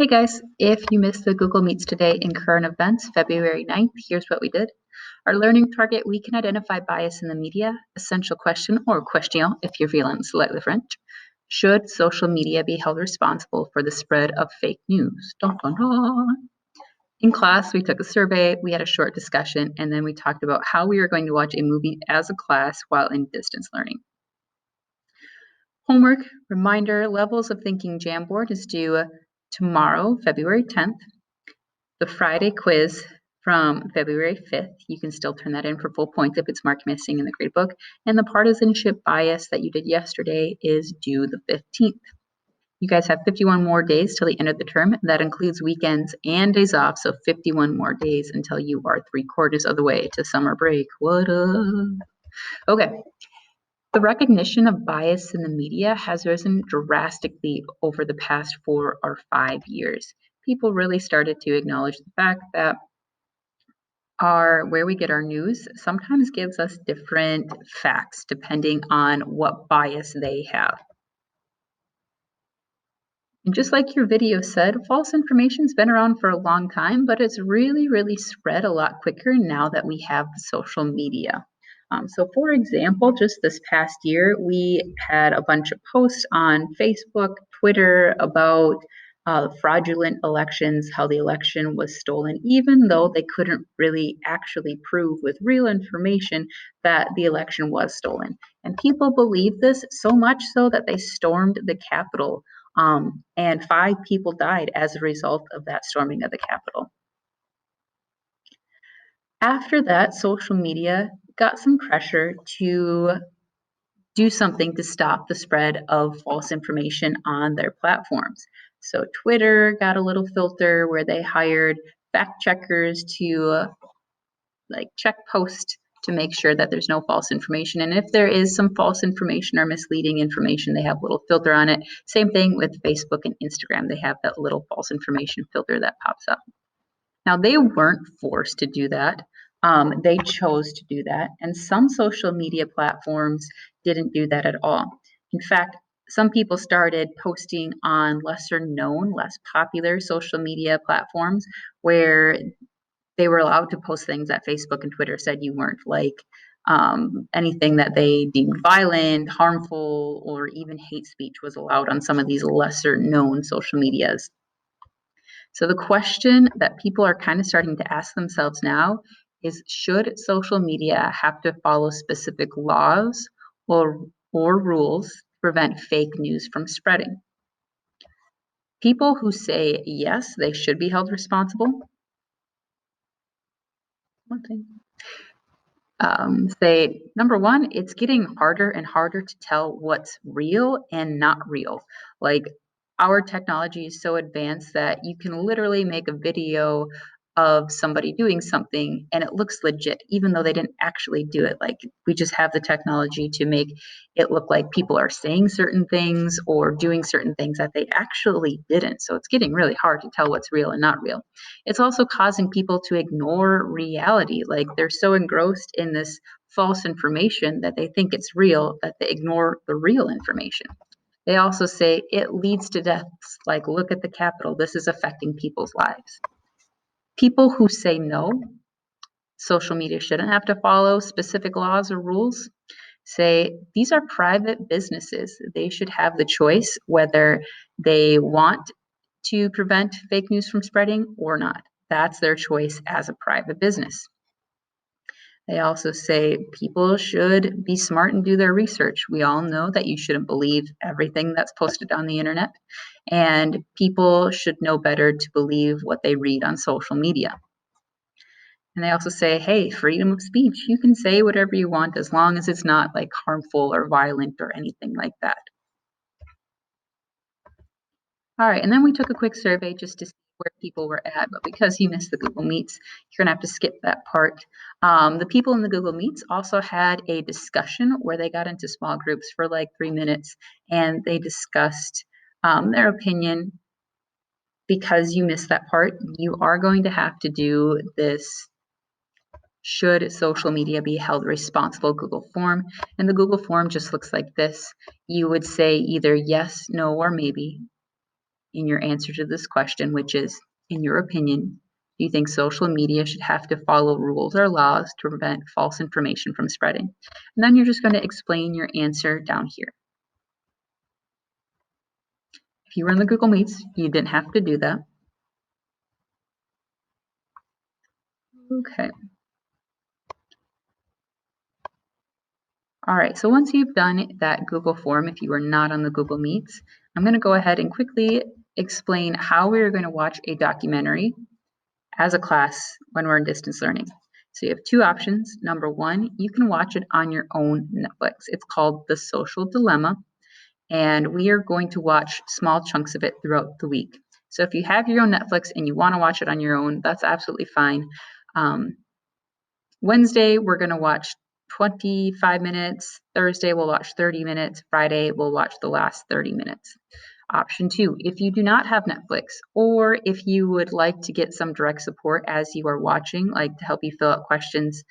Hey guys, if you missed the Google Meets today in current events, February 9th, here's what we did. Our learning target, we can identify bias in the media. Essential question or question, if you're feeling slightly French. Should social media be held responsible for the spread of fake news? Dun, dun, dun. In class, we took a survey, we had a short discussion, and then we talked about how we were going to watch a movie as a class while in distance learning. Homework, reminder, Levels of Thinking Jamboard is due tomorrow, February 10th. The Friday quiz from February 5th, you can still turn that in for full points if it's marked missing in the gradebook. And the partisanship bias that you did yesterday is due the 15th. You guys have 51 more days till the end of the term. That includes weekends and days off, so 51 more days until you are 3/4 of the way to summer break. What up? Okay. The recognition of bias in the media has risen drastically over the past 4 or 5 years. People really started to acknowledge the fact that where we get our news sometimes gives us different facts depending on what bias they have. And just like your video said, false information's been around for a long time, but it's really spread a lot quicker now that we have social media. So for example, just this past year, we had a bunch of posts on Facebook, Twitter about fraudulent elections, how the election was stolen, even though they couldn't really actually prove with real information that the election was stolen. And people believed this so much so that they stormed the Capitol. And 5 people died as a result of that storming of the Capitol. After that, social media got some pressure to do something to stop the spread of false information on their platforms. So Twitter got a little filter where they hired fact checkers to check posts to make sure that there's no false information. And if there is some false information or misleading information, they have a little filter on it. Same thing with Facebook and Instagram. They have that little false information filter that pops up. Now, they weren't forced to do that. They chose to do that. And some social media platforms didn't do that at all. In fact, some people started posting on lesser known, less popular social media platforms where they were allowed to post things that Facebook and Twitter said you weren't, like anything that they deemed violent, harmful, or even hate speech was allowed on some of these lesser known social medias. So the question that people are kind of starting to ask themselves now is, should social media have to follow specific laws or rules to prevent fake news from spreading? People who say yes, they should be held responsible. Say, number one, it's getting harder and harder to tell what's real and not real. Like, our technology is so advanced that you can literally make a video of somebody doing something and it looks legit, even though they didn't actually do it. Like, we just have the technology to make it look like people are saying certain things or doing certain things that they actually didn't. So it's getting really hard to tell what's real and not real. It's also causing people to ignore reality. Like, they're so engrossed in this false information that they think it's real that they ignore the real information. They also say it leads to deaths. Like, look at the Capitol. This is affecting people's lives. People who say no, social media shouldn't have to follow specific laws or rules, say these are private businesses. They should have the choice whether they want to prevent fake news from spreading or not. That's their choice as a private business. They also say people should be smart and do their research. We all know that you shouldn't believe everything that's posted on the internet, and people should know better to believe what they read on social media. And they also say, hey, freedom of speech. You can say whatever you want as long as it's not like harmful or violent or anything like that. All right, and then we took a quick survey just to see where people were at, but because you missed the Google Meets, you're gonna have to skip that part. The people in the Google Meets also had a discussion where they got into small groups for like 3 minutes and they discussed their opinion. Because you missed that part, you are going to have to do this should social media be held responsible Google form. And the Google form just looks like this. You would say either yes, no, or maybe. in your answer to this question, which is, in your opinion, do you think social media should have to follow rules or laws to prevent false information from spreading? And then you're just going to explain your answer down here. If you were in the Google Meets, you didn't have to do that. Okay. All right, so once you've done that Google form, if you are not on the Google Meets, I'm going to go ahead and quickly explain how we're going to watch a documentary as a class when we're in distance learning. So you have two options. Number one, you can watch it on your own Netflix. It's called The Social Dilemma, and we are going to watch small chunks of it throughout the week. So if you have your own Netflix and you want to watch it on your own, that's absolutely fine. Wednesday, we're going to watch 25 minutes. Thursday, we'll watch 30 minutes. Friday, we'll watch the last 30 minutes. Option two, if you do not have Netflix, or if you would like to get some direct support as you are watching, like to help you fill out questions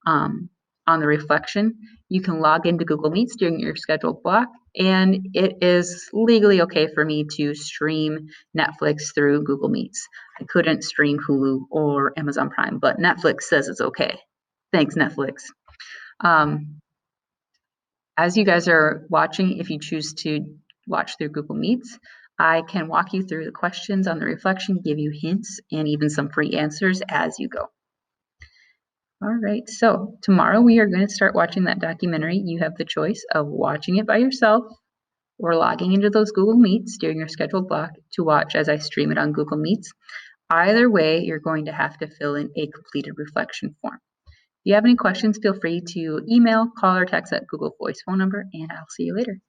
on the reflection, you can log into Google Meets during your scheduled block, and it is legally okay for me to stream Netflix through Google Meets. I couldn't stream Hulu or Amazon Prime, but Netflix says it's okay. Thanks, Netflix. As you guys are watching, if you choose to watch through Google Meets, I can walk you through the questions on the reflection, give you hints, and even some free answers as you go. All right, so tomorrow we are going to start watching that documentary. You have the choice of watching it by yourself or logging into those Google Meets during your scheduled block to watch as I stream it on Google Meets. Either way, you're going to have to fill in a completed reflection form. If you have any questions, feel free to email, call, or text that Google Voice phone number, and I'll see you later.